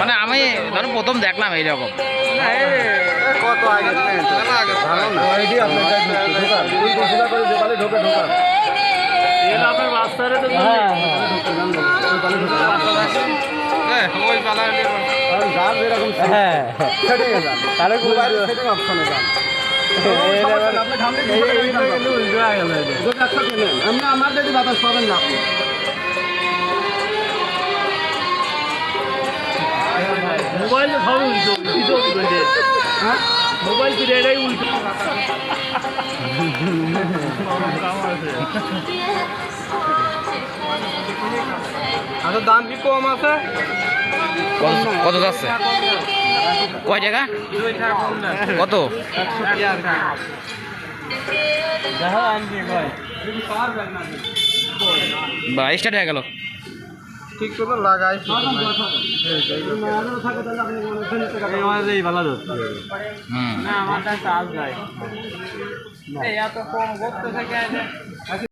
মানে আমি ধরো প্রথম দেখলাম এইরকম। কত আগে আমার যদি বাতাস পাবেন না মোবাইল সবই উল্টো মোবাইল ফিরে এটাই উল্টো। আচ্ছা দাম কি কম আছে? কত যাচ্ছে? কয় টাকা? কত? 22 টাকা গেল। ঠিক তো লাগাই হুম। আমার কাছে আজ যায় এত কম করতে থাকে।